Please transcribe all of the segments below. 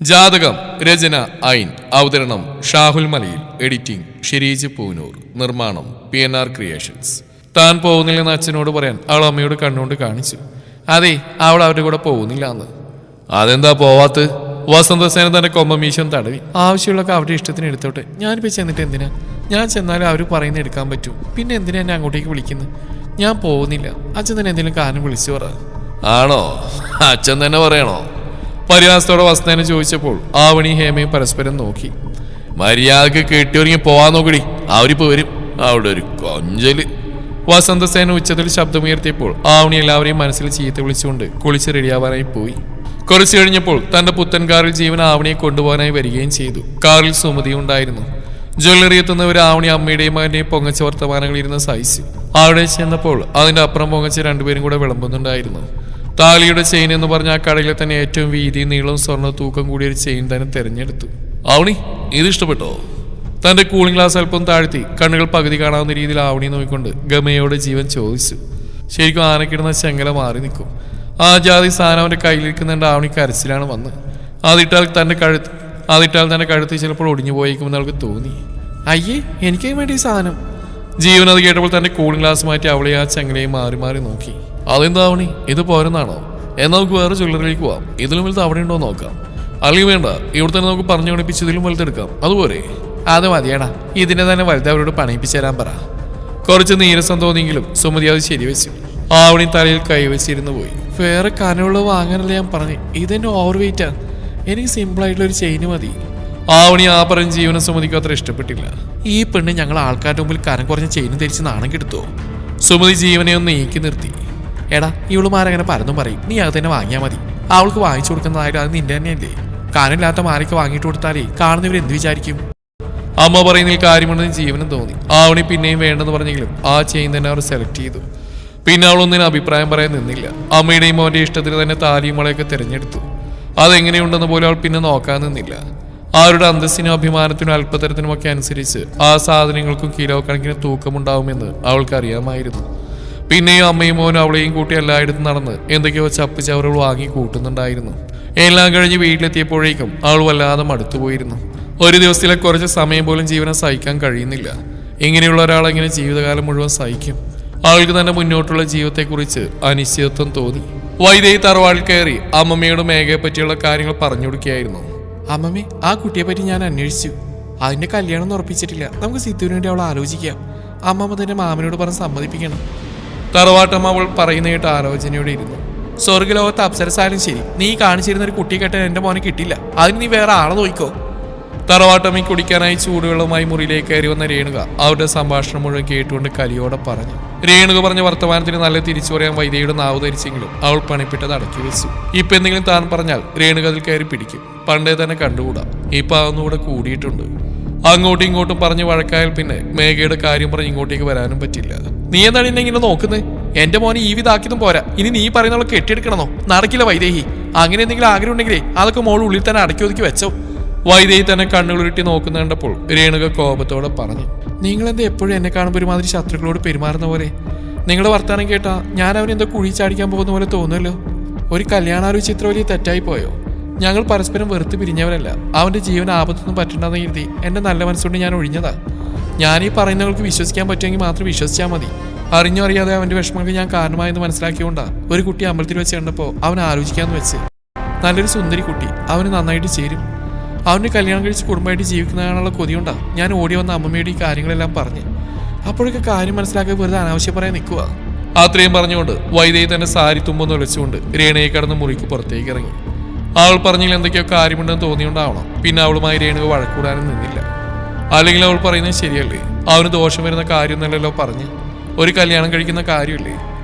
ജാതകം രചന ഐൻ അവതരണം ഷാഹുൽ മലയിൽ എഡിറ്റിംഗ് ഷിരീജ് പൂനൂർ നിർമ്മാണം PNR ക്രിയേഷൻസ്. താൻ പോകുന്നില്ലെന്ന് അച്ഛനോട് പറയാൻ അവൾ അമ്മയോട് കണ്ണുകൊണ്ട് കാണിച്ചു. അതെ, അവൾ അവരുടെ കൂടെ പോകുന്നില്ല എന്ന്. അതെന്താ പോവാത്ത്? വസന്തസേന തന്റെ കൊമ്പമീശം തടവി. ആവശ്യമുള്ളൊക്കെ അവരുടെ ഇഷ്ടത്തിന് എടുത്തോട്ടെ, ഞാനിപ്പോൾ ചെന്നിട്ട് എന്തിനാ? ഞാൻ ചെന്നാലും അവർ പറയുന്ന എടുക്കാൻ പറ്റൂ. പിന്നെ എന്തിനാ എന്നെ അങ്ങോട്ടേക്ക് വിളിക്കുന്നത്? ഞാൻ പോകുന്നില്ല. അച്ഛൻ തന്നെ എന്തെങ്കിലും കാരണം വിളിച്ചു പറ. ആണോ? അച്ഛൻ തന്നെ പറയണോ? പരിഹാസത്തോടെ വസന്തേനെ ചോദിച്ചപ്പോൾ ആവണി ഹേമയും പരസ്പരം നോക്കി. മര്യാദക്ക് കെട്ടിയൊരുങ്ങി പോവാൻ നോക്കടി, അവരിപ്പോ വരും. അവിടെ ഒരു കൊഞ്ചല്. വസന്തസേന ഉച്ചത്തിൽ ശബ്ദമുയർത്തിയപ്പോൾ ആവണി എല്ലാവരെയും മനസ്സിൽ ചീത്ത വിളിച്ചുകൊണ്ട് കുളിച്ച് റെഡിയാവാനായി പോയി. കുറച്ചു കഴിഞ്ഞപ്പോൾ തന്റെ പുത്തൻ കാറിൽ ജീവൻ ആവണിയെ കൊണ്ടുപോകാനായി വരികയും ചെയ്തു. കാറിൽ സുമതി ഉണ്ടായിരുന്നു. ജ്വല്ലറി എത്തുന്നവർ ആവണി അമ്മയുടെയും മകന്റെയും പൊങ്ങച്ച വർത്തമാനങ്ങൾ ഇരുന്ന സൈസ്. അവിടെ ചെന്നപ്പോൾ അതിന്റെ അപ്പുറം പൊങ്ങച്ച രണ്ടുപേരും കൂടെ വിളമ്പുന്നുണ്ടായിരുന്നു. താലിയുടെ ചെയിൻ എന്ന് പറഞ്ഞ ആ കടയിലെ തന്നെ ഏറ്റവും വീതിയും നീളവും സ്വർണ്ണ തൂക്കം കൂടിയ ഒരു ചെയിൻ തന്നെ തിരഞ്ഞെടുത്തു. ആവണി, ഇത് ഇഷ്ടപ്പെട്ടോ? തന്റെ കൂളിംഗ് ഗ്ലാസ് അല്പം താഴ്ത്തി കണ്ണുകൾ പകുതി കാണാവുന്ന രീതിയിൽ ആവണി നോക്കിക്കൊണ്ട് ഗമയോടെ ജീവൻ ചോദിച്ചു. ശരിക്കും ആനക്കിടുന്ന ചെങ്ങല മാറി നിൽക്കും. ആ ജാതി സാധനം അവന്റെ കയ്യിലിരിക്കുന്നുണ്ട്. ആവണി കരച്ചിലാണ് വന്ന്. അതിട്ടാൽ തന്റെ കഴുത്ത് ചിലപ്പോൾ ഒടിഞ്ഞു പോയേക്കുമെന്ന് അവൾക്ക് തോന്നി. അയ്യേ, എനിക്കേ വേണ്ടി ഈ സാധനം. ജീവൻ അത് കേട്ടപ്പോൾ തന്റെ കൂളിംഗ് ഗ്ലാസ് മാറ്റി അവളെ ആ ചെങ്ങലയും മാറി മാറി നോക്കി. അതെന്താവണി, ഇത് പോരെന്നാണോ? എന്നാൽ നമുക്ക് വേറെ ജ്വല്ലറിയിലേക്ക് പോവാം. ഇതിലും വലുത് അവിടെ ഉണ്ടോ നോക്കാം. അല്ലെങ്കിൽ വേണ്ട, ഇവിടെ തന്നെ നമുക്ക് പറഞ്ഞു പണിപ്പിച്ച് ഇതിലും വലുതെടുക്കാം. അതുപോലെ അത് മതിയാടാ, ഇതിനെ തന്നെ വലുത് അവരോട് പണിയിപ്പിച്ചു തരാൻ പറ. കുറച്ച് നീരസം തോന്നിയെങ്കിലും സുമതി അത് ശരിവെച്ചു. ആവണി തലയിൽ കൈവച്ചിരുന്നു പോയി. വേറെ കനമുള്ളത് വാങ്ങാനല്ല ഞാൻ പറഞ്ഞു, ഇതെന്നെ ഓവർ വെയിറ്റാ. എനിക്ക് സിമ്പിളായിട്ടുള്ള ഒരു ചെയിന് മതി. ആവണി ആ പറഞ്ഞ ജീവനും സുമതിക്കും അത്ര ഇഷ്ടപ്പെട്ടില്ല. ഈ പെണ്ണ് ഞങ്ങൾ ആൾക്കാരുടെ മുമ്പിൽ കനം കുറഞ്ഞ ചെയിനും ധരിച്ച് നാണം കെടുത്തോ? സുമതി ജീവനെ ഒന്ന് നീക്കി നിർത്തി. എടാ, ഇവളുമാരങ്ങനെ പലതും പറയും, നീ അത് തന്നെ വാങ്ങിയാൽ മതി. അവൾക്ക് വാങ്ങിച്ചു കൊടുക്കുന്നതായിട്ട് അത് നിന്റെ തന്നെയല്ലേ? കാനില്ലാത്ത മാലയ്ക്ക് വാങ്ങിയിട്ട് കൊടുത്താലേ കാണുന്നവർ എന്ത് വിചാരിക്കും? അമ്മ പറയുന്നതിൽ കാര്യമുണ്ടെന്ന് ജീവനും തോന്നി. ആവണി പിന്നെയും വേണ്ടെന്ന് പറഞ്ഞെങ്കിലും ആ ചെയിൻ തന്നെ അവർ സെലക്ട് ചെയ്തു. പിന്നെ അവളൊന്നിനും അഭിപ്രായം പറയാൻ നിന്നില്ല. അമ്മയുടെയും അവന്റെ ഇഷ്ടത്തിന് തന്നെ താലിയും വളയൊക്കെ തിരഞ്ഞെടുത്തു. അതെങ്ങനെയുണ്ടെന്ന് പോലും അവൾ പിന്നെ നോക്കാൻ നിന്നില്ല. അവരുടെ അന്തസ്സിനും അഭിമാനത്തിനും അല്പതരത്തിനുമൊക്കെ അനുസരിച്ച് ആ സാധനങ്ങൾക്കും കിലോ കണക്കിന് തൂക്കമുണ്ടാവുമെന്ന് അവൾക്കറിയാമായിരുന്നു. പിന്നെയും അമ്മയും മോനും അവളെയും കൂട്ടി എല്ലായിടത്തും നടന്ന് എന്തൊക്കെയോ ചപ്പ് ചവറുകൾ വാങ്ങി കൂട്ടുന്നുണ്ടായിരുന്നു. എല്ലാം കഴിഞ്ഞ് വീട്ടിലെത്തിയപ്പോഴേക്കും അവൾ വല്ലാതെ മടുത്തുപോയിരുന്നു. ഒരു ദിവസത്തിലെ കുറച്ച് സമയം പോലും ജീവനെ സഹിക്കാൻ കഴിയുന്നില്ല. ഇങ്ങനെയുള്ള ഒരാളെങ്ങനെ ജീവിതകാലം മുഴുവൻ സഹിക്കും? അവൾക്ക് തന്റെ മുന്നോട്ടുള്ള ജീവിതത്തെക്കുറിച്ച് അനിശ്ചിതത്വം തോന്നി. വൈദേഹി തറവാടിൽ കയറി അമ്മമ്മയോട് മേഘയെ പറ്റിയുള്ള കാര്യങ്ങൾ പറഞ്ഞു കൊടുക്കുകയായിരുന്നു. അമ്മമ്മേ, ആ കുട്ടിയെ പറ്റി ഞാൻ അന്വേഷിച്ചു. അതിന്റെ കല്യാണം ഉറപ്പിച്ചിട്ടില്ല. നമുക്ക് സിത്തുവിന് വേണ്ടി അവൾ ആലോചിക്കാം. അമ്മമ്മ തന്നെ മാമനോട് പറഞ്ഞ് സമ്മതിപ്പിക്കണം. തറവാട്ടമ്മ അവൾ പറയുന്ന കേട്ട് ആലോചനയോടെ ഇരുന്നു. സ്വർഗ്ഗലോകത്ത് അപ്സരസായാലും ശരി, നീ കാണിച്ചിരുന്ന ഒരു കുട്ടിയെ കെട്ടാൻ എന്റെ മോനെ കിട്ടില്ല. അതിന് നീ വേറെ ആളെ നോക്കിക്കോ. തറവാട്ടമ്മ കുടിക്കാനായി ചൂടുവെള്ളവുമായി മുറിയിലേക്ക് കയറി വന്ന രേണുക അവരുടെ സംഭാഷണം മുഴുവൻ കേട്ടുകൊണ്ട് കലിയോടെ പറഞ്ഞു. രേണുക പറഞ്ഞ വർത്തമാനത്തിന് നല്ല തിരിച്ചു പറയാൻ വൈദേഹിയുടെ നാവ് ധരിച്ചെങ്കിലും അവൾ പണിപ്പെട്ടത് അടക്കി വെച്ചു. ഇപ്പൊ എന്തെങ്കിലും താൻ പറഞ്ഞാൽ രേണുക അതിൽ കയറി പിടിക്കും. പണ്ടേ തന്നെ കണ്ടുകൂടാ, ഇപ്പൊ അതൊന്നുകൂടെ കൂടിയിട്ടുണ്ട്. അങ്ങോട്ടും ഇങ്ങോട്ടും പറഞ്ഞ് വഴക്കായാൽ പിന്നെ മേഘയുടെ കാര്യം പറഞ്ഞ് ഇങ്ങോട്ടേക്ക് വരാനും പറ്റില്ല. നീ എന്താണ് എന്നെ ഇങ്ങനെ നോക്കുന്നത്? എന്റെ മോനെ ഈ വിധാക്കിയതും പോരാ, ഇനി നീ പറയുന്ന കെട്ടിയെടുക്കണമെന്നോ? നടക്കില്ല വൈദേഹി. അങ്ങനെ എന്തെങ്കിലും ആഗ്രഹം ഉണ്ടെങ്കിലേ അതൊക്കെ മോൾ ഉള്ളിൽ തന്നെ അടക്കി ഒതുക്കി വെച്ചോ. വൈദേഹി തന്നെ കണ്ണുകളുരുട്ടി നോക്കുന്ന കണ്ടപ്പോൾ രേണുക കോപത്തോടെ പറഞ്ഞു. നിങ്ങളെന്താ എപ്പോഴും എന്നെ കാണുമ്പോൾ ഒരുമാതിരി ശത്രുക്കളോട് പെരുമാറുന്ന പോലെ? നിങ്ങളുടെ വർത്താനം കേട്ടാ ഞാൻ അവനെന്തോ കുഴി ചാടിക്കാൻ പോകുന്ന പോലെ തോന്നുമല്ലോ. ഒരു കല്യാണാലോചിച്ച് ഇത്ര വലിയ തെറ്റായി പോയോ? ഞങ്ങൾ പരസ്പരം വെറുത്ത് പിരിഞ്ഞവരല്ല. അവന്റെ ജീവൻ ആപത്തൊന്നും പറ്റണ്ടെന്ന് കരുതി എന്റെ നല്ല മനസ്സുകൊണ്ട് ഞാൻ ഒഴിഞ്ഞതാ. ഞാനീ പറയുന്നവർക്ക് വിശ്വസിക്കാൻ പറ്റുമെങ്കിൽ മാത്രം വിശ്വസിച്ചാൽ മതി. അറിഞ്ഞോ അറിയാതെ അവന്റെ വിഷമങ്ങൾക്ക് ഞാൻ കാരണമായെന്ന് മനസ്സിലാക്കിയോണ്ടാ ഒരു കുട്ടി അമ്പലത്തിൽ വെച്ച് കണ്ടപ്പോൾ അവൻ ആലോചിക്കാന്ന് വെച്ച്. നല്ലൊരു സുന്ദരി കുട്ടി, അവന് നന്നായിട്ട് ചേരും. അവന് കല്യാണം കഴിച്ച് കുടുംബമായിട്ട് ജീവിക്കുന്നതിനുള്ള കൊതിയുണ്ടാ ഞാൻ ഓടി വന്ന അമ്മമ്മയുടെ ഈ കാര്യങ്ങളെല്ലാം പറഞ്ഞ്. അപ്പോഴൊക്കെ കാര്യം മനസ്സിലാക്കി വെറുതെ അനാവശ്യം പറയാൻ നിൽക്കുക. അത്രയും പറഞ്ഞുകൊണ്ട് വൈദേഹി തന്നെ സാരി തുമ്പൊന്ന് ഒളിച്ചുകൊണ്ട് രേണയെ കടന്ന് മുറിക്ക് പുറത്തേക്ക് ഇറങ്ങി. അവൾ പറഞ്ഞതിൽ എന്തൊക്കെയോ കാര്യമുണ്ടെന്ന് തോന്നിയോണ്ടാവണം പിന്നെ അവളുമായി രേണുക വഴക്കൂടാനും നിന്നില്ല. അല്ലെങ്കിൽ അവൾ പറയുന്നത് ശരിയല്ലേ? അവന് ദോഷം വരുന്ന കാര്യമൊന്നുമല്ലല്ലോ പറഞ്ഞ്. ഒരു കല്യാണം കഴിക്കുന്ന കാര്യമല്ലേ?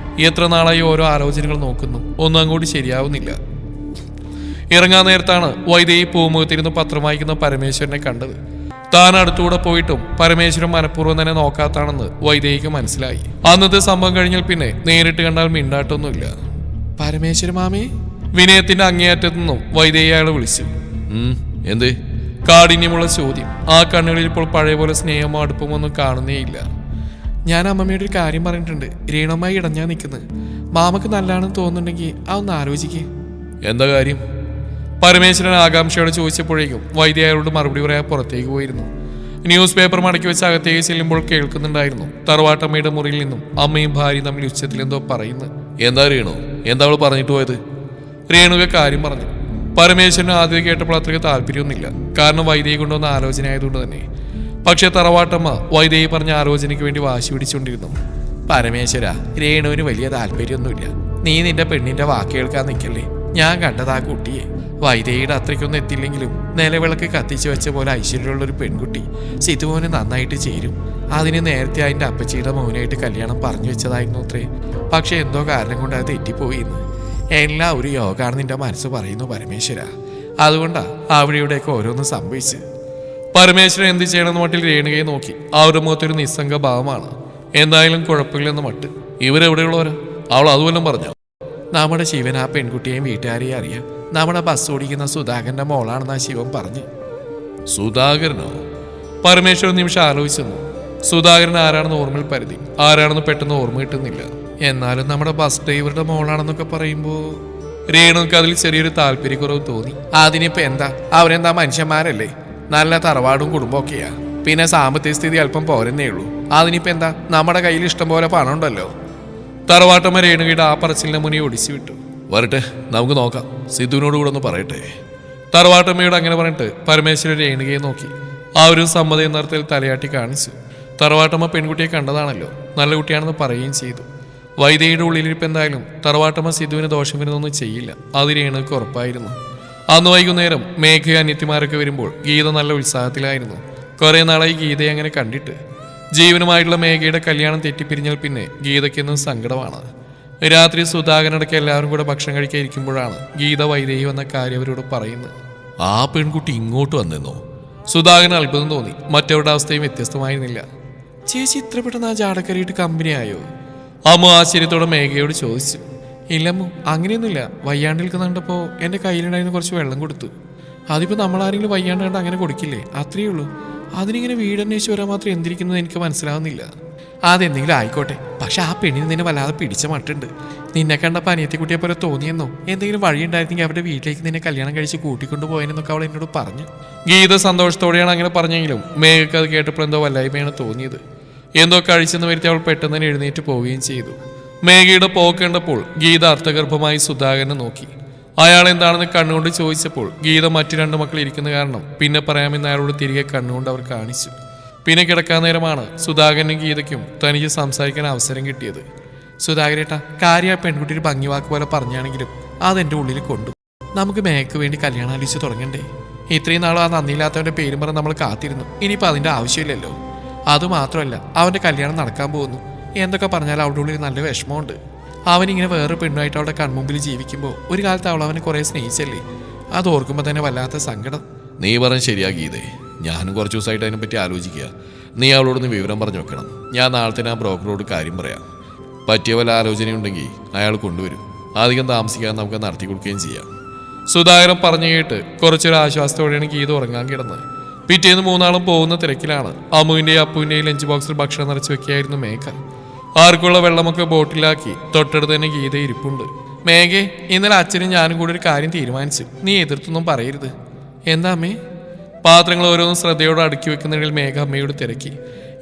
എത്ര നാളായി ഓരോ ആലോചനകൾ നോക്കുന്നു, ഒന്നും അങ്ങോട്ട് ശരിയാവുന്നില്ല. ഇറങ്ങാൻ നേരത്താണ് വൈദേഹി പൂമുഖത്തിരുന്ന് പത്രം വായിക്കുന്ന പരമേശ്വരനെ കണ്ടത്. താൻ അടുത്തുകൂടെ പോയിട്ടും പരമേശ്വരൻ മനഃപൂർവ്വം തന്നെ നോക്കാത്താണെന്ന് വൈദേഹിക്ക് മനസ്സിലായി. അന്നത്തെ സംഭവം കഴിഞ്ഞാൽ പിന്നെ നേരിട്ട് കണ്ടാൽ മിണ്ടാട്ടൊന്നുമില്ല. പരമേശ്വര മാമേ, വിനയത്തിന്റെ അങ്ങേയറ്റത്തു നിന്നും വൈദേഹി അയാളെ വിളിച്ചു. എന്തേ? കാഠിന്യമുള്ള ചോദ്യം. ആ കണ്ണുകളിൽ ഇപ്പോൾ പഴയ പോലെ സ്നേഹമോ അടുപ്പമോ ഒന്നും കാണുന്നേയില്ല. ഞാൻ അമ്മമ്മയുടെ ഒരു കാര്യം പറഞ്ഞിട്ടുണ്ട്. രേണുമായി ഇടഞ്ഞാ നിൽക്കുന്നത്. മാമക്ക് നല്ലതാണെന്ന് തോന്നുന്നുണ്ടെങ്കിൽ അതൊന്ന് ആലോചിക്കേ. എന്താ കാര്യം? പരമേശ്വരൻ ആകാംക്ഷയോടെ ചോദിച്ചപ്പോഴേക്കും വൈദ്യ അയാളോട് മറുപടി പറയാൻ പുറത്തേക്ക് പോയിരുന്നു. ന്യൂസ് പേപ്പർ മടക്കി വെച്ച് അകത്തേക്ക് ചെല്ലുമ്പോൾ കേൾക്കുന്നുണ്ടായിരുന്നു തറവാട്ടമ്മയുടെ മുറിയിൽ നിന്നും അമ്മയും ഭാര്യയും തമ്മിൽ ഉച്ചത്തിൽ എന്തോ പറയുന്നത്. എന്താ രേണു, എന്താ അവൾ പറഞ്ഞിട്ട് പോയത്? രേണുക കാര്യം പറഞ്ഞു. പരമേശ്വരന് ആദ്യം കേട്ടപ്പോൾ അത്രയ്ക്ക് താല്പര്യമൊന്നുമില്ല. കാരണം വൈദ്യയെ കൊണ്ടുവന്ന ആലോചന ആയതുകൊണ്ട് തന്നെ. പക്ഷെ തറവാട്ടമ്മ വൈദ്യയെ പറഞ്ഞ ആലോചനയ്ക്ക് വേണ്ടി വാശി പിടിച്ചുകൊണ്ടിരുന്നു. പരമേശ്വര, രേണുവിന് വലിയ താല്പര്യമൊന്നുമില്ല. നീ നിന്റെ പെണ്ണിന്റെ വാക്ക് കേൾക്കാൻ നിൽക്കല്ലേ. ഞാൻ കണ്ടത് ആ കുട്ടിയെ വൈദ്യയുടെ അത്രയ്ക്കൊന്നും എത്തില്ലെങ്കിലും നിലവിളക്ക് കത്തിച്ചു വെച്ച പോലെ ഐശ്വര്യമുള്ളൊരു പെൺകുട്ടി സിതുവിന് നന്നായിട്ട് ചേരും. അതിന് നേരത്തെ അതിൻ്റെ അപ്പച്ചിയുടെ മൗനായിട്ട് കല്യാണം പറഞ്ഞു വെച്ചതായിരുന്നു അത്രേ. പക്ഷെ എന്തോ കാരണം കൊണ്ട് അത് തെറ്റിപ്പോയിന്ന്. എല്ലാം ഒരു യോഗമാണ് നിന്റെ മനസ്സ് പറയുന്നു പരമേശ്വര. അതുകൊണ്ടാ അവിടെയുടെയൊക്കെ ഓരോന്നും സംഭവിച്ച്. പരമേശ്വരൻ എന്ത് ചെയ്യണമെന്ന് മട്ടിൽ രേണുകയെ നോക്കി. അവരുടെ മുഖത്തൊരു നിസ്സംഗ ഭാവമാണ്. എന്തായാലും കുഴപ്പമില്ലെന്ന് മട്ട്. ഇവരെവിടെയുള്ളവരാ? അവൾ അതുവല്ലം പറഞ്ഞു. നമ്മുടെ ശിവൻ ആ പെൺകുട്ടിയെയും വീട്ടുകാരെയും അറിയാം. നമ്മുടെ ബസ് ഓടിക്കുന്ന സുധാകരന്റെ മോളാണെന്നാ ശിവൻ പറഞ്ഞു. സുധാകരനോ? പരമേശ്വരൻ നിമിഷം ആലോചിച്ചു. സുധാകരൻ ആരാണെന്ന് ഓർമ്മയിൽ പരിധി, ആരാണെന്ന് പെട്ടെന്ന് ഓർമ്മ കിട്ടുന്നില്ല. എന്നാലും നമ്മുടെ ബസ് ഡ്രൈവറുടെ മോളാണെന്നൊക്കെ പറയുമ്പോൾ രേണുക്ക് അതിൽ ചെറിയൊരു താല്പര്യക്കുറവ് തോന്നി. അതിനിപ്പോ എന്താ, അവരെന്താ മനുഷ്യന്മാരല്ലേ? നല്ല തറവാടും കുടുംബമൊക്കെയാ. പിന്നെ സാമ്പത്തിക സ്ഥിതി അല്പം പോരെന്നേ ഉള്ളൂ. അതിനിപ്പോ എന്താ, നമ്മുടെ കയ്യിൽ ഇഷ്ടം പോലെ പണം ഉണ്ടല്ലോ. തറവാട്ടമ്മ രേണുകയുടെ ആ പറച്ചിലിനെ മുന്നിൽ ഒടിച്ചു വിട്ടു. വരട്ടെ, നമുക്ക് നോക്കാം. സിദ്ധുവിനോട് കൂടെ ഒന്ന് പറയട്ടെ. തറവാട്ടമ്മയോട് അങ്ങനെ പറഞ്ഞിട്ട് പരമേശ്വരൻ രേണുകയെ നോക്കി. ആ ഒരു സമ്മത എന്നർത്ഥത്തിൽ തലയാട്ടി കാണിച്ചു. തറവാട്ടമ്മ പെൺകുട്ടിയെ കണ്ടതാണല്ലോ, നല്ല കുട്ടിയാണെന്ന് പറയുകയും ചെയ്തു. വൈദ്യയുടെ ഉള്ളിലിരിപ്പ് എന്തായാലും തറവാട്ടമ്മ സിദ്ധുവിന് ദോഷം വരുന്നൊന്നും ചെയ്യില്ല. അത് രേണുക്ക് ഉറപ്പായിരുന്നു. അന്ന് വൈകുന്നേരം മേഘ അനിയത്തിമാരൊക്കെ വരുമ്പോൾ ഗീത നല്ല ഉത്സാഹത്തിലായിരുന്നു. കുറെ നാളായി ഗീതയെ അങ്ങനെ കണ്ടിട്ട്. ജീവനുമായിട്ടുള്ള മേഘയുടെ കല്യാണം തെറ്റിപ്പിരിഞ്ഞാൽ പിന്നെ ഗീതയ്ക്കെന്നും സങ്കടമാണ്. രാത്രി സുധാകരനടക്കം എല്ലാവരും കൂടെ ഭക്ഷണം കഴിക്കാൻ ഇരിക്കുമ്പോഴാണ് ഗീത വൈദേഹി വന്ന കാര്യം അവരോട് പറയുന്നത്. ആ പെൺകുട്ടി ഇങ്ങോട്ട് വന്നെന്നോ? സുധാകരന് അത്ഭുതം തോന്നി. മറ്റവരുടെ അവസ്ഥയും വ്യത്യസ്തമായിരുന്നില്ല. ചേച്ചി ഇത്ര പെട്ടെന്ന് ആ ജാടക്കറിയിട്ട് കമ്പനിയായോ? അമ്മു ആശ്ചര്യത്തോടെ മേഘയോട് ചോദിച്ചു. ഇല്ലമ്മു, അങ്ങനെയൊന്നുമില്ല. വയ്യാണ്ട് നിൽക്കുന്നുണ്ടപ്പോൾ എൻ്റെ കയ്യിലുണ്ടായിരുന്ന കുറച്ച് വെള്ളം കൊടുത്തു. അതിപ്പോൾ നമ്മളാരെങ്കിലും വയ്യാണ്ട് കണ്ട് അങ്ങനെ കൊടുക്കില്ലേ? അത്രയേ ഉള്ളൂ. അതിനിങ്ങനെ വീടന്വേഷിച്ച് വരാൻ മാത്രം എന്തിരിക്കുന്നത് എനിക്ക് മനസ്സിലാവുന്നില്ല. അതെന്തെങ്കിലും ആയിക്കോട്ടെ, പക്ഷെ ആ പെണ്ണിന് നിന്നെ വല്ലാതെ പിടിച്ച മട്ടുണ്ട്. നിന്നെ കണ്ടപ്പോൾ അനിയത്തിക്കുട്ടിയെ പോലെ തോന്നിയെന്നോ? എന്തെങ്കിലും വഴി ഉണ്ടായിരുന്നെങ്കിൽ അവരുടെ വീട്ടിലേക്ക് നിന്നെ കല്യാണം കഴിച്ച് കൂട്ടിക്കൊണ്ടു പോയെന്നൊക്കെ അവൾ എന്നോട് പറഞ്ഞു. ഗീത സന്തോഷത്തോടെയാണ് അങ്ങനെ പറഞ്ഞെങ്കിലും മേഘക്ക് അത് കേട്ടപ്പോൾ എന്തോ വല്ലായ്മയാണ് തോന്നിയത്. എന്തോ കഴിച്ചെന്ന് വരുത്തി അവൾ പെട്ടെന്ന് തന്നെ എഴുന്നേറ്റ് പോവുകയും ചെയ്തു. മേഘയുടെ പോക്ക് കണ്ടപ്പോൾ ഗീത അർത്ഥഗർഭമായി സുധാകരനെ നോക്കി. അയാൾ എന്താണെന്ന് കണ്ണുകൊണ്ട് ചോദിച്ചപ്പോൾ ഗീത മറ്റു രണ്ട് മക്കൾ ഇരിക്കുന്ന കാരണം പിന്നെ പറയാമെന്ന് അയാളോട് തിരികെ കണ്ണുകൊണ്ട് അവർ കാണിച്ചു. പിന്നെ കിടക്കാൻ നേരമാണ് സുധാകരനും ഗീതയ്ക്കും തനിക്ക് സംസാരിക്കാൻ അവസരം കിട്ടിയത്. സുധാകരേട്ടാ, കാര്യം ആ പെൺകുട്ടിയുടെ ഭംഗിവാക്ക് പോലെ പറഞ്ഞാണെങ്കിലും അതെൻ്റെ ഉള്ളിൽ കൊണ്ടു. നമുക്ക് മേഘക്ക് വേണ്ടി കല്യാണം ആലോചിച്ച് തുടങ്ങണ്ടേ? ഇത്രയും നാളും ആ നന്ദിയില്ലാത്തവൻ്റെ പേരും പറഞ്ഞ് നമ്മൾ കാത്തിരുന്നു. ഇനിയിപ്പോൾ അതിൻ്റെ ആവശ്യമില്ലല്ലോ. അതുമാത്രമല്ല, അവൻ്റെ കല്യാണം നടക്കാൻ പോകുന്നു. എന്തൊക്കെ പറഞ്ഞാൽ അവളുടെ ഉള്ളിൽ നല്ല വിഷമമുണ്ട്. അവനിങ്ങനെ വേറെ പെണ്ണുമായിട്ട് അവളുടെ കൺമുമ്പിൽ ജീവിക്കുമ്പോൾ ഒരു കാലത്ത് അവൾ അവനെ കുറേ സ്നേഹിച്ചല്ലേ? അത് ഓർക്കുമ്പോൾ തന്നെ വല്ലാത്ത സങ്കടം. നീ പറഞ്ഞ് ശരിയാ ഗീതേ. ഞാനും കുറച്ച് ദിവസമായിട്ട് അതിനെപ്പറ്റി ആലോചിക്കുക. നീ അവളോടൊന്ന് വിവരം പറഞ്ഞു വെക്കണം. ഞാൻ നാളെ തന്നെ ആ ബ്രോക്കറോട് കാര്യം പറയാം. പറ്റിയ വല്ല ആലോചനയുണ്ടെങ്കിൽ അയാൾ കൊണ്ടുവരും. അധികം താമസിക്കാതെ നമുക്ക് നടത്തി കൊടുക്കുകയും ചെയ്യാം. സുധാകരൻ പറഞ്ഞു കേട്ട് കുറച്ചൊരു ആശ്വാസത്തോടെയാണ് ഗീത ഉറങ്ങാൻ കിടന്നത്. പിറ്റേന്ന് മൂന്നാളും പോകുന്ന തിരക്കിലാണ്. അമ്മുവിൻ്റെയും അപ്പുവിൻ്റെയും ലഞ്ച് ബോക്സിൽ ഭക്ഷണം നിറച്ച് വെക്കുകയായിരുന്നു മേഘ. ആർക്കുള്ള വെള്ളമൊക്കെ ബോട്ടിലാക്കി തൊട്ടടുത്ത് തന്നെ ഗീത ഇരിപ്പുണ്ട്. മേഘേ, ഇന്നലെ അച്ഛനും ഞാനും കൂടി ഒരു കാര്യം തീരുമാനിച്ചു. നീ എതിർത്തൊന്നും പറയരുത്. എന്താ അമ്മേ? പാത്രങ്ങൾ ഓരോന്നും ശ്രദ്ധയോടെ അടുക്കി വെക്കുന്നതിൽ മേഘ അമ്മയോട് തിരക്കി.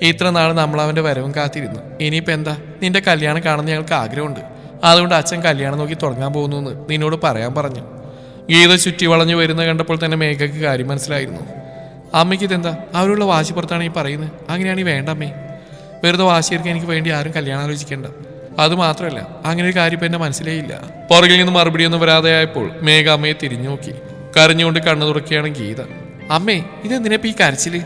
ഇത്ര നാൾ നമ്മൾ അവൻ്റെ വരവും കാത്തിരുന്നു. ഇനിയിപ്പോൾ എന്താ, നിന്റെ കല്യാണം കാണുന്ന ഞങ്ങൾക്ക് ആഗ്രഹമുണ്ട്. അതുകൊണ്ട് അച്ഛൻ കല്യാണം നോക്കി തുടങ്ങാൻ പോകുന്നു എന്ന് നിന്നോട് പറയാൻ പറഞ്ഞു. ഗീത ചുറ്റി വളഞ്ഞു വരുന്ന കണ്ടപ്പോൾ തന്നെ മേഘയ്ക്ക് കാര്യം മനസ്സിലായിരുന്നു. അമ്മയ്ക്ക് ഇതെന്താ, അവരുള്ള വാശി പുറത്താണ് ഈ പറയുന്നത്? അങ്ങനെയാണെങ്കിൽ വേണ്ട അമ്മേ. വെറുതെ വാശിയെടുക്കാൻ എനിക്ക് വേണ്ടി ആരും കല്യാണം ആലോചിക്കേണ്ട. അതുമാത്രമല്ല, അങ്ങനെ ഒരു കാര്യം ഇപ്പം എൻ്റെ മനസ്സിലേ ഇല്ല. പുറകിൽ നിന്ന് മറുപടിയൊന്നും വരാതെയായപ്പോൾ മേഘ അമ്മയെ തിരിഞ്ഞു നോക്കി. കരഞ്ഞുകൊണ്ട് കണ്ണു തുറക്കുകയാണ് ഗീത. അമ്മേ, ഇതെന്തിനപ്പം ഈ കരച്ചില്?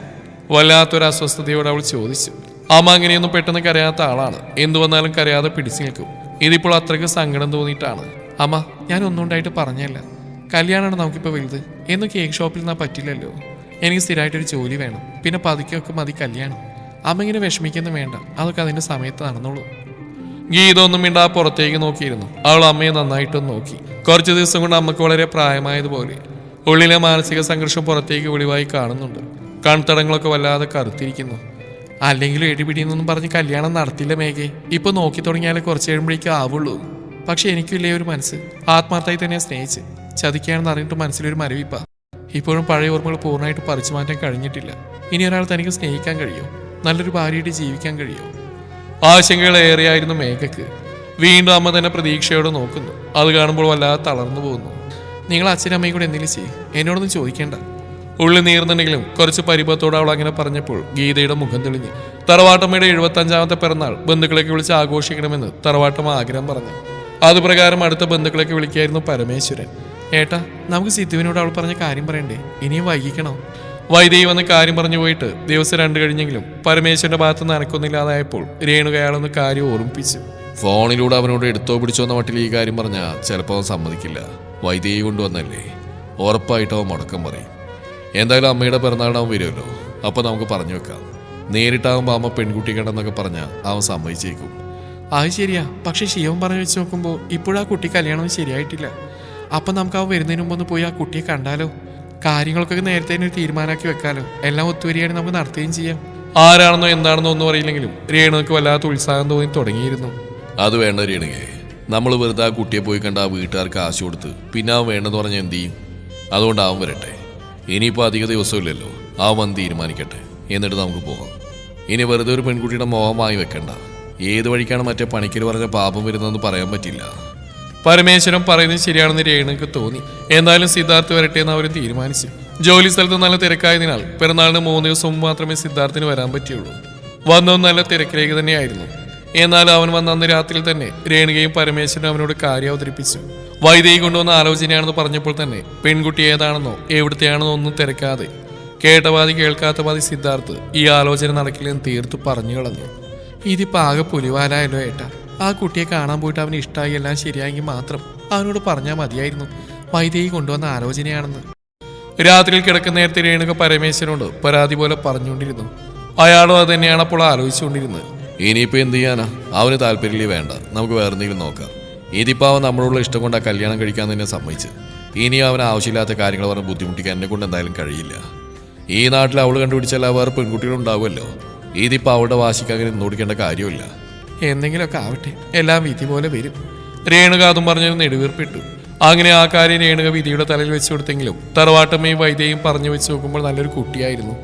വല്ലാത്തൊരു അസ്വസ്ഥതയോട് അവൾ ചോദിച്ചു. അമ്മ അങ്ങനെയൊന്നും പെട്ടെന്ന് കരയാത്ത ആളാണ്. എന്തു വന്നാലും കരയാതെ പിടിച്ചു നിൽക്കും. ഇതിപ്പോൾ അത്രയ്ക്ക് സങ്കടം തോന്നിയിട്ടാണ്. അമ്മ, ഞാൻ ഒന്നും ഉണ്ടായിട്ട് പറഞ്ഞല്ല. കല്യാണമാണ് നമുക്കിപ്പോൾ വലുത്. എന്നും കേക്ക് ഷോപ്പിൽ നിന്നാൽ പറ്റില്ലല്ലോ. എനിക്ക് സ്ഥിരമായിട്ടൊരു ജോലി വേണം. പിന്നെ പതുക്കെയൊക്കെ മതി കല്യാണം. അമ്മ ഇങ്ങനെ വിഷമിക്കൊന്നും വേണ്ട. അതൊക്കെ അതിൻ്റെ സമയത്ത് നടന്നോളൂ. ഗീത ഒന്നും മിണ്ടാ പുറത്തേക്ക് നോക്കിയിരുന്നു. അവൾ അമ്മയെ നന്നായിട്ടൊന്ന് നോക്കി. കുറച്ച് ദിവസം കൊണ്ട് അമ്മക്ക് വളരെ പ്രായമായതുപോലെ. ഉള്ളിലെ മാനസിക സംഘർഷം പുറത്തേക്ക് വെളിവായി കാണുന്നുണ്ട്. കൺതടങ്ങളൊക്കെ വല്ലാതെ കറുത്തിരിക്കുന്നു. അല്ലെങ്കിലും എടിപിടിയെന്നൊന്നും പറഞ്ഞ് കല്യാണം നടത്തില്ല മേഘേ. ഇപ്പൊ നോക്കി തുടങ്ങിയാലേ കുറച്ച് കഴിയുമ്പോഴേക്കും ആവുള്ളൂ. പക്ഷെ എനിക്കില്ലേ ഒരു മനസ്സ്. ആത്മാർത്ഥമായി തന്നെ സ്നേഹിച്ച് ചതിക്കാണെന്ന് അറിഞ്ഞിട്ട് മനസ്സിലൊരു മരവിപ്പ. ഇപ്പോഴും പഴയ ഓർമ്മകൾ പൂർണ്ണമായിട്ട് പറിച്ചു മാറ്റാൻ കഴിഞ്ഞിട്ടില്ല. ഇനി ഒരാൾ തനിക്ക് സ്നേഹിക്കാൻ കഴിയോ? നല്ലൊരു ഭാര്യയായിട്ട് ജീവിക്കാൻ കഴിയോ? ആശങ്കകളേറെയായിരുന്നു മേഘയ്ക്ക്. വീണ്ടും അമ്മ തന്നെ പ്രതീക്ഷയോടെ നോക്കുന്നു. അത് കാണുമ്പോൾ വല്ലാതെ തളർന്നു പോകുന്നു. നിങ്ങൾ അച്ഛനും അമ്മയും കൂടെ എന്തെങ്കിലും ചെയ്യും, എന്നോടൊന്നും ചോദിക്കേണ്ട. ഉള്ളിൽ നീർന്നുണ്ടെങ്കിലും കുറച്ച് പരിഭവത്തോടെ അവൾ അങ്ങനെ പറഞ്ഞപ്പോൾ ഗീതയുടെ മുഖം തെളിഞ്ഞു. തറവാട്ടമ്മയുടെ 75ാമത്തെ പിറന്നാൾ ബന്ധുക്കളൊക്കെ വിളിച്ച് ആഘോഷിക്കണമെന്ന് തറവാട്ടമ്മ ആഗ്രഹം പറഞ്ഞു. അതുപ്രകാരം അടുത്ത ബന്ധുക്കളൊക്കെ വിളിക്കായിരുന്നു പരമേശ്വരൻ. ഏട്ടാ, നമുക്ക് സിദ്ധുവിനോട് അവൾ പറഞ്ഞ കാര്യം പറയണ്ടേ? ഇനിയും വൈകിക്കണോ? വൈദേഹി വന്ന് കാര്യം പറഞ്ഞു പോയിട്ട് ദിവസം 2 കഴിഞ്ഞെങ്കിലും പരമേശ്വരന്റെ ഭാഗത്തുനിന്ന് അനക്കൊന്നില്ലാതായപ്പോൾ രേണുക അയാളൊന്ന് കാര്യം ഓർമ്മിപ്പിച്ചു. ഫോണിലൂടെ അവനോട് എടുത്തോ പിടിച്ചോ എന്ന മട്ടിൽ ഈ കാര്യം പറഞ്ഞാൽ ചിലപ്പോൾ അവൻ സമ്മതിക്കില്ല. വൈദേഹി കൊണ്ടുവന്നല്ലേ, ഉറപ്പായിട്ട് അവൻ മുടക്കം പറയും. എന്തായാലും അമ്മയുടെ പിറന്നാളിന് അവൻ വരുമല്ലോ, അപ്പോൾ നമുക്ക് പറഞ്ഞു വെക്കാം. നേരിട്ടാകുമ്പോൾ അമ്മ പെൺകുട്ടി കണ്ടെന്നൊക്കെ പറഞ്ഞാൽ അവൻ സമ്മതിച്ചേക്കും. അത് ശരിയാ, പക്ഷെ ശിവൻ പറഞ്ഞു വെച്ച് നോക്കുമ്പോൾ ഇപ്പോഴാ കുട്ടി കല്യാണം ശരിയായിട്ടില്ല. അപ്പം നമുക്ക് അവൻ വരുന്നതിന് മുമ്പ് ഒന്ന് പോയി ആ കുട്ടിയെ കണ്ടാലോ? കാര്യങ്ങളൊക്കെ നേരത്തെ തന്നെ ഒരു തീരുമാനമാക്കി വെക്കാലോ. എല്ലാം ഒത്തുവരികയാണെങ്കിൽ നമുക്ക് നടത്തുകയും ചെയ്യാം. ആരാണെന്നോ എന്താണെന്നോ ഒന്നും അറിയില്ലെങ്കിലും രേണുക്ക് വല്ലാത്ത ഉത്സാഹം തോന്നി തുടങ്ങിയിരുന്നു. അത് വേണ്ട രേണുകയെ, നമ്മൾ വെറുതെ ആ കുട്ടിയെ പോയി കണ്ട ആ വീട്ടുകാർക്ക് കാശ് കൊടുത്ത് പിന്നെ അവൻ വേണ്ടെന്ന് പറഞ്ഞാൽ എന്ത് ചെയ്യും? അതുകൊണ്ട് അവൻ വരട്ടെ. ഇനിയിപ്പോൾ അധിക ദിവസമില്ലല്ലോ, അവൻ തീരുമാനിക്കട്ടെ, എന്നിട്ട് നമുക്ക് പോകാം. ഇനി വെറുതെ ഒരു പെൺകുട്ടിയുടെ മോഹമായി വെക്കണ്ട. ഏത് വഴിക്കാണ് മറ്റേ പണിക്കർ പറഞ്ഞ പാപം വരുന്നതെന്ന് പറയാൻ പറ്റില്ല. പരമേശ്വരൻ പറയുന്നത് ശരിയാണെന്ന് രേണുക്ക് തോന്നി. എന്തായാലും സിദ്ധാർത്ഥ് വരട്ടെ എന്ന് അവർ തീരുമാനിച്ചു. ജോലി സ്ഥലത്ത് നല്ല തിരക്കായതിനാൽ പിറന്നാളിന് 3 ദിവസം മുമ്പ് മാത്രമേ സിദ്ധാർത്ഥിന് വരാൻ പറ്റിയുള്ളൂ. വന്നതും നല്ല തിരക്കിലേക്ക് തന്നെയായിരുന്നു. എന്നാൽ അവൻ വന്ന അന്ന് രാത്രിയിൽ തന്നെ രേണുകയും പരമേശ്വരനും അവനോട് കാര്യം അവതരിപ്പിച്ചു. വൈദേഹി കൊണ്ടുവന്ന ആലോചനയാണെന്ന് പറഞ്ഞപ്പോൾ തന്നെ പെൺകുട്ടി ഏതാണെന്നോ എവിടുത്തെയാണെന്നോ ഒന്നും തിരക്കാതെ കേട്ടവാതി കേൾക്കാത്ത വാതി സിദ്ധാർത്ഥ് ഈ ആലോചന നടക്കില്ലെന്ന് തീർത്തു പറഞ്ഞു കളഞ്ഞു. ഇതിപ്പോ ആകെ പുലിവാലായല്ലോ ഏട്ടാ. ആ കുട്ടിയെ കാണാൻ പോയിട്ട് അവന് ഇഷ്ടമായി എല്ലാം ശരിയായെങ്കിൽ മാത്രം അവനോട് പറഞ്ഞാൽ മതിയായിരുന്നു വൈദേഹി കൊണ്ടുവന്ന ആലോചനയാണെന്ന്. രാത്രിയിൽ കിടക്കുന്ന നേരത്തെ രേണുക പരമേശ്വരനോട് പരാതി പോലെ പറഞ്ഞുകൊണ്ടിരുന്നു. അയാളും അത് തന്നെയാണ് അപ്പോൾ ആലോചിച്ചുകൊണ്ടിരുന്നത്. ഇനിയിപ്പോൾ എന്ത് ചെയ്യാനാ? അവന് താല്പര്യമില്ലേ വേണ്ട, നമുക്ക് വേറെ എന്തെങ്കിലും നോക്കാം. ഇതിപ്പോൾ അവൻ നമ്മളോടുള്ള ഇഷ്ടം കൊണ്ട് ആ കല്യാണം കഴിക്കാൻ തന്നെ സമ്മതിച്ച്. ഇനി അവൻ ആവശ്യമില്ലാത്ത കാര്യങ്ങൾ പറഞ്ഞ് ബുദ്ധിമുട്ടിക്കാൻ എന്നെ കൊണ്ട് എന്തായാലും കഴിയില്ല. ഈ നാട്ടിൽ അവൾ കണ്ടുപിടിച്ചാൽ വേറെ പെൺകുട്ടികളുണ്ടാവുമല്ലോ. ഇതിപ്പോൾ അവളുടെ വാശിക്ക് അങ്ങനെ നിന്നോടിക്കേണ്ട കാര്യമില്ല. എന്തെങ്കിലുമൊക്കെ ആവട്ടെ, എല്ലാം വിധി പോലെ വരും. രേണുക അതും പറഞ്ഞൊരു നെടുവീർപ്പിട്ടു. അങ്ങനെ ആ കാര്യം രേണുക വിധിയുടെ തലയിൽ വെച്ചു കൊടുത്തെങ്കിലും തറവാട്ടമ്മയും വൈദ്യയും പറഞ്ഞു വെച്ച് നോക്കുമ്പോൾ നല്ലൊരു കുട്ടിയായിരുന്നു.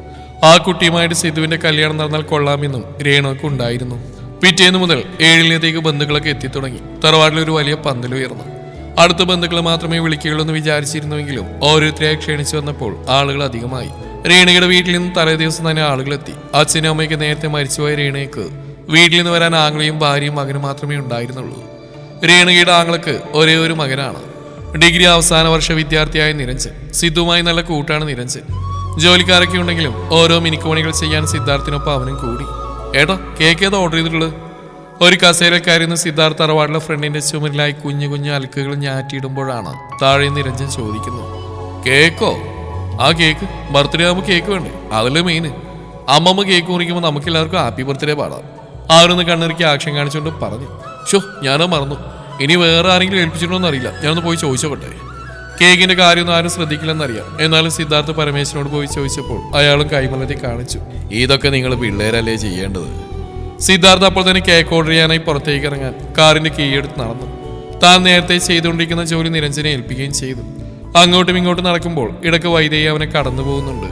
ആ കുട്ടിയുമായിട്ട് സിദ്ധുവിന്റെ കല്യാണം നടന്നാൽ കൊള്ളാമെന്നും രേണുക്ക് ഉണ്ടായിരുന്നു. പിറ്റേന്ന് മുതൽ 7-ലേക്ക് ബന്ധുക്കളൊക്കെ എത്തിത്തുടങ്ങി. തറവാട്ടിലൊരു വലിയ പന്തലുയർന്നു. അടുത്ത ബന്ധുക്കൾ മാത്രമേ വിളിക്കുകയുള്ളൂ എന്ന് വിചാരിച്ചിരുന്നുവെങ്കിലും ഓരോരുത്തരെയായി ക്ഷണിച്ചു വന്നപ്പോൾ ആളുകൾ അധികമായി. രേണുകയുടെ വീട്ടിൽ നിന്ന് തലേ ദിവസം തന്നെ ആളുകളെത്തി. അച്ഛനും അമ്മയ്ക്ക് നേരത്തെ മരിച്ചുപോയ രേണുകയ്ക്ക് വീട്ടിൽ നിന്ന് വരാൻ ആംഗ്ലയും ഭാര്യയും മകനും മാത്രമേ ഉണ്ടായിരുന്നുള്ളൂ. രേണുകയുടെ ആംഗ്ലക്ക് ഒരേ ഒരു മകനാണ്. ഡിഗ്രി അവസാന വർഷ വിദ്യാർത്ഥിയായ നിരഞ്ജൻ. സിദ്ധുവുമായി നല്ല കൂട്ടാണ് നിരഞ്ജൻ. ജോലിക്കാരൊക്കെ ഉണ്ടെങ്കിലും ഓരോ മിനിക്കോണികൾ ചെയ്യാൻ സിദ്ധാർത്ഥിനൊപ്പം അവനും കൂടി. ഏട്ടാ, കേക്ക് ഏതാ ഓർഡർ ചെയ്തിട്ടുള്ളത്? ഒരു കസേരക്കാരിന്ന് സിദ്ധാർത്ഥ തറവാടിലെ ഫ്രണ്ടിന്റെ ചുമരിലായി കുഞ്ഞു കുഞ്ഞു അൽക്കുകൾ ഞാറ്റിയിടുമ്പോഴാണ് താഴെ നിരഞ്ജൻ ചോദിക്കുന്നു. കേക്കോ? ആ കേക്ക് ബർത്ത്ഡേ ആകുമ്പോൾ കേക്ക് വേണ്ടേ? അതല്ലേ മെയിന്. അമ്മമ്മ കേക്ക് മുറിക്കുമ്പോൾ നമുക്കെല്ലാവർക്കും ഹാപ്പി ബർത്ത്ഡേ പാടാം. ആരൊന്ന് കണ്ണിറുക്കി ആക്ഷൻ കാണിച്ചുകൊണ്ട് പറഞ്ഞു. ഷോ, ഞാനോ മറന്നു. ഇനി വേറെ ആരെങ്കിലും ഏൽപ്പിച്ചിട്ടുണ്ടോന്ന് അറിയില്ല, ഞാനൊന്ന് പോയി ചോദിച്ചോട്ടെ. കേക്കിന്റെ കാര്യമൊന്നും ആരും ശ്രദ്ധിക്കില്ലെന്നറിയാം. എന്നാലും സിദ്ധാർത്ഥ പരമേശ്വരനോട് പോയി ചോദിച്ചപ്പോൾ അയാളും കൈമലത്തി കാണിച്ചു. ഇതൊക്കെ നിങ്ങൾ പിള്ളേരല്ലേ ചെയ്യേണ്ടത്. സിദ്ധാർത്ഥ അപ്പോൾ തന്നെ കേക്ക് ഓർഡർ ചെയ്യാനായി പുറത്തേക്ക് ഇറങ്ങാൻ കാറിന്റെ കീ എടുത്ത് നടന്നു. താൻ നേരത്തെ ചെയ്തുകൊണ്ടിരിക്കുന്ന ജോലി നിരഞ്ജനെ ഏൽപ്പിക്കുകയും ചെയ്തു. അങ്ങോട്ടും ഇങ്ങോട്ടും നടക്കുമ്പോൾ ഇടയ്ക്ക് വൈദേഹി അവനെ കടന്നു പോകുന്നുണ്ട്.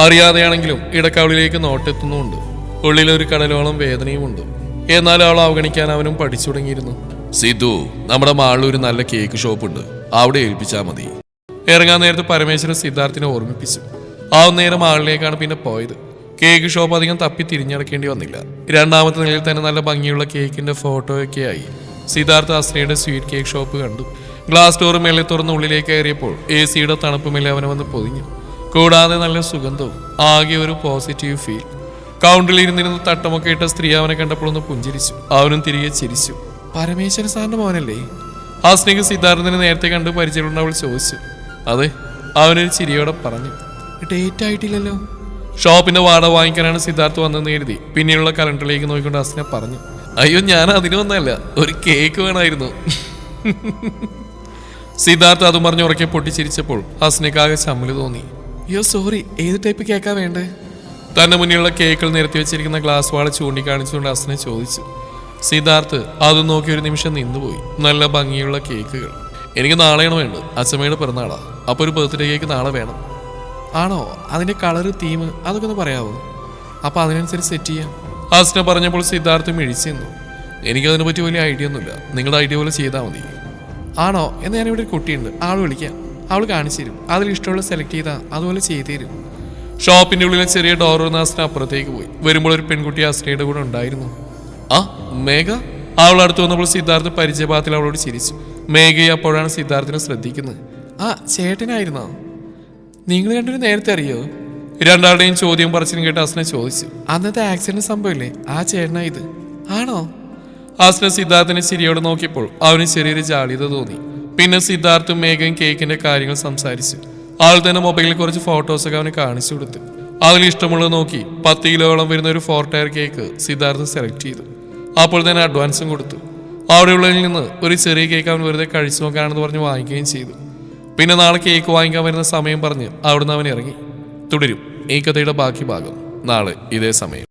അറിയാതെയാണെങ്കിലും ഇടയ്ക്ക് അവളിലേക്ക് നോട്ടെത്തുന്നുമുണ്ട്. ഉള്ളിലൊരു കടലോളം വേദനയുമുണ്ട്. എന്നാലും അവൾ അവഗണിക്കാൻ അവനും പഠിച്ചു തുടങ്ങിയിരുന്നു. സിദ്ധു, നമ്മുടെ മാളിൽ ഒരു നല്ല കേക്ക് ഷോപ്പ് ഉണ്ട്, അവിടെ ഏൽപ്പിച്ചാൽ മതി. ഇറങ്ങാൻ നേരത്തെ പരമേശ്വരൻ സിദ്ധാർത്ഥിനെ ഓർമ്മിപ്പിച്ചു. ആ നേരം മാളിലേക്കാണ് പിന്നെ പോയത്. കേക്ക് ഷോപ്പ് അധികം തപ്പി തിരിഞ്ഞടക്കേണ്ടി വന്നില്ല. 2ാമത്തെ നിലയിൽ തന്നെ നല്ല ഭംഗിയുള്ള കേക്കിന്റെ ഫോട്ടോയൊക്കെയായി സിദ്ധാർത്ഥ അസ്നയുടെ സ്വീറ്റ് കേക്ക് ഷോപ്പ് കണ്ടു. ഗ്ലാസ് ഡോർ മേലെ തുറന്ന് ഉള്ളിലേക്ക് കയറിയപ്പോൾ AC-യുടെ തണുപ്പ് മേലെ അവനെ വന്ന് പൊതിഞ്ഞു. കൂടാതെ നല്ല സുഗന്ധവും ആകെ ഒരു പോസിറ്റീവ് ഫീൽ. കൗണ്ടറിൽ ഇരുന്നിരുന്ന് തട്ടമൊക്കെ ഇട്ട സ്ത്രീ അവനെ കണ്ടപ്പോൾ ഒന്ന് പുഞ്ചിരിച്ചു. അവനും തിരികെ ചിരിച്ചു. പരമേശ്വരൻ സാറിന്റെ മോനല്ലേ? അസ്നയ്ക്ക് സിദ്ധാർത്ഥനെ നേരത്തെ കണ്ട് പരിചയമുള്ള അവൾ ചോദിച്ചു. അതെ, അവനൊരു ചിരിയോടെ പറഞ്ഞു. ഡേറ്റ് ആയിട്ടില്ലല്ലോ. ഷോപ്പിന്റെ വാടക വാങ്ങിക്കാനാണ് സിദ്ധാർത്ഥ് വന്നതെന്ന് കരുതി പിന്നീടുള്ള കലണ്ടറിലേക്ക് നോക്കിക്കൊണ്ട് അസ്ന പറഞ്ഞു. അയ്യോ, ഞാൻ അതിനൊന്നല്ല, ഒരു കേക്ക് വേണമായിരുന്നു. സിദ്ധാർത്ഥ് അതും പറഞ്ഞ് ഉറക്കെ പൊട്ടിച്ചിരിച്ചപ്പോൾ അസ്നയ്ക്കാകെ ചമ്മല് തോന്നി. അയ്യോ സോറി, ഏത് ടൈപ്പ് കേക്കാ വേണ്ടേ? തന്റെ മുന്നിലുള്ള കേക്കുകൾ നിരത്തി വെച്ചിരിക്കുന്ന ഗ്ലാസ് വാള ചൂണ്ടിക്കാണിച്ചുകൊണ്ട് അസ്ന ചോദിച്ചു. സിദ്ധാർത്ഥ് അത് നോക്കി ഒരു നിമിഷം നിന്നുപോയി. നല്ല ഭംഗിയുള്ള കേക്കുകൾ. എനിക്ക് നാളെയാണ് വേണ്ടത്. അച്ഛമ്മയുടെ പിറന്നാളാ. അപ്പോൾ ഒരു ബർത്ത്ഡേ കേക്ക് നാളെ വേണം. ആണോ? അതിന്റെ കളറ് തീം അതൊക്കെ ഒന്ന് പറയാമോ? അപ്പൊ അതിനനുസരിച്ച് സെറ്റ് ചെയ്യാം. ഹാസ്ന പറഞ്ഞപ്പോൾ സിദ്ധാർത്ഥം മിഴിച്ചു നിന്നു. എനിക്കതിനെ പറ്റി വലിയ ഐഡിയ ഒന്നുമില്ല. നിങ്ങളുടെ ഐഡിയ പോലെ ചെയ്താൽ മതി. ആണോ? എന്ന് ഞാനിവിടെ ഒരു കുട്ടിയുണ്ട്, ആൾ വിളിക്കാം. അവൾ കാണിച്ചു തരും. അതിൽ ഇഷ്ടമുള്ള സെലക്ട് ചെയ്താൽ അതുപോലെ ചെയ്തു തരും. ഷോപ്പിന്റെ ഉള്ളിലെ ചെറിയ ഡോർ ഹാസ്ന അപ്പുറത്തേക്ക് പോയി. വരുമ്പോൾ ഒരു പെൺകുട്ടി ഹാസ്നയുടെ കൂടെ ഉണ്ടായിരുന്നു. ആ മേഘ. അവൾ അടുത്ത് വന്നപ്പോൾ സിദ്ധാർത്ഥ പരിചയപാതത്തിൽ അവളോട് ചിരിച്ചു. മേഘയെ അപ്പോഴാണ് സിദ്ധാർത്ഥിനെ ശ്രദ്ധിക്കുന്നത്. ആ ചേട്ടനായിരുന്നോ? നിങ്ങൾ രണ്ടുപേരും നേരത്തെ അറിയോ? രണ്ടാളുടെയും ചോദ്യം പറച്ചിലും കേട്ട് ഹാസ്ന ചോദിച്ചു. അന്നത്തെ ആക്സിഡന്റ് സംഭവമില്ലേ, ആ ചേട്ടനാ ഇത്? ആണോ? ഹാസ്ന സിദ്ധാർത്ഥിനെ ചിരിയോട് നോക്കിയപ്പോൾ അവന് ചെറിയൊരു ജാള്യത തോന്നി. പിന്നെ സിദ്ധാർത്ഥും മേഘയും കേക്കിന്റെ കാര്യങ്ങൾ സംസാരിച്ചു. ആൾ തന്നെ മൊബൈലിൽ കുറച്ച് ഫോട്ടോസൊക്കെ അവന് കാണിച്ചു കൊടുത്തു. അതിൽ ഇഷ്ടമുള്ളത് നോക്കി 10 കിലോളം വരുന്ന ഒരു 4 ടയർ കേക്ക് സിദ്ധാർത്ഥ് സെലക്ട് ചെയ്തു. അപ്പോൾ തന്നെ അഡ്വാൻസും കൊടുത്തു. അവിടെയുള്ളതിൽ നിന്ന് ഒരു ചെറിയ കേക്ക് അവൻ വെറുതെ കഴിച്ചു നോക്കാണെന്ന് പറഞ്ഞ് വാങ്ങിക്കുകയും ചെയ്തു. പിന്നെ നാളെ കേക്ക് വാങ്ങിക്കാൻ വരുന്ന സമയം പറഞ്ഞ് അവിടുന്ന് അവൻ ഇറങ്ങി. തുടരും ഈ കഥയുടെ ബാക്കി ഭാഗം നാളെ ഇതേ സമയം.